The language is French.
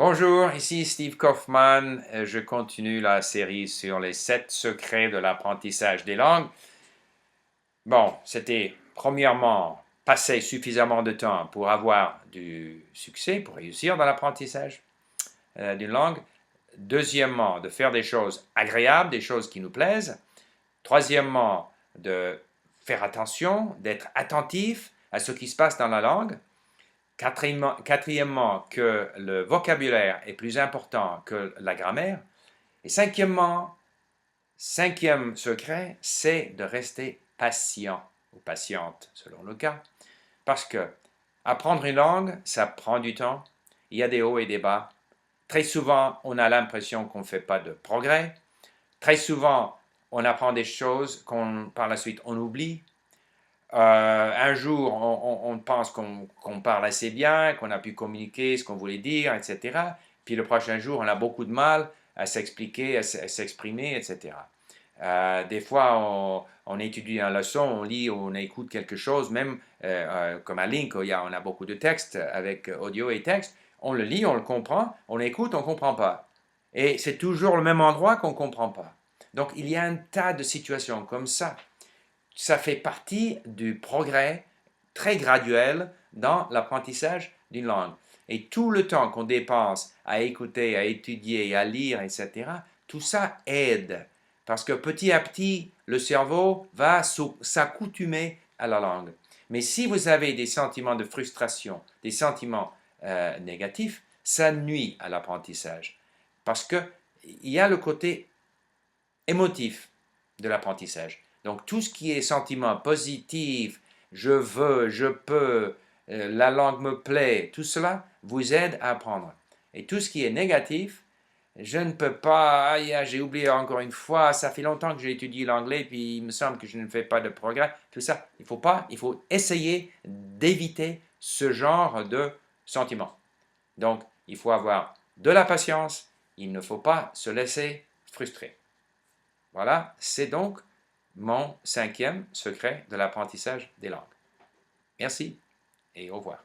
Bonjour, ici Steve Kaufmann. Je continue la série sur les 7 secrets de l'apprentissage des langues. Bon, c'était premièrement passer suffisamment de temps pour avoir du succès, pour réussir dans l'apprentissage d'une langue. Deuxièmement, de faire des choses agréables, des choses qui nous plaisent. Troisièmement, de faire attention, d'être attentif à ce qui se passe dans la langue. Quatrièmement, que le vocabulaire est plus important que la grammaire. Et cinquièmement, cinquième secret, c'est de rester patient ou patiente selon le cas. Parce que apprendre une langue, ça prend du temps. Il y a des hauts et des bas. Très souvent, on a l'impression qu'on ne fait pas de progrès. Très souvent, on apprend des choses qu'on, par la suite, on oublie. Un jour, on pense qu'on parle assez bien, qu'on a pu communiquer ce qu'on voulait dire, etc. Puis le prochain jour, on a beaucoup de mal à s'expliquer, à s'exprimer, etc. Des fois, on étudie une leçon, on lit, on écoute quelque chose, même comme à Link, on a beaucoup de textes avec audio et texte. On le lit, on le comprend, on écoute, on ne comprend pas. Et c'est toujours le même endroit qu'on ne comprend pas. Donc, il y a un tas de situations comme ça. Ça fait partie du progrès très graduel dans l'apprentissage d'une langue. Et tout le temps qu'on dépense à écouter, à étudier, à lire, etc., tout ça aide. Parce que petit à petit, le cerveau va s'accoutumer à la langue. Mais si vous avez des sentiments de frustration, des sentiments négatifs, ça nuit à l'apprentissage. Parce qu'il y a le côté émotif de l'apprentissage. Donc tout ce qui est sentiment positif, je veux, je peux, la langue me plaît, tout cela vous aide à apprendre. Et tout ce qui est négatif, je ne peux pas, j'ai oublié encore une fois, ça fait longtemps que j'ai étudié l'anglais, puis il me semble que je ne fais pas de progrès, tout ça, il faut pas, il faut essayer d'éviter ce genre de sentiments. Donc, il faut avoir de la patience, il ne faut pas se laisser frustrer. Voilà, c'est donc mon cinquième secret de l'apprentissage des langues. Merci et au revoir.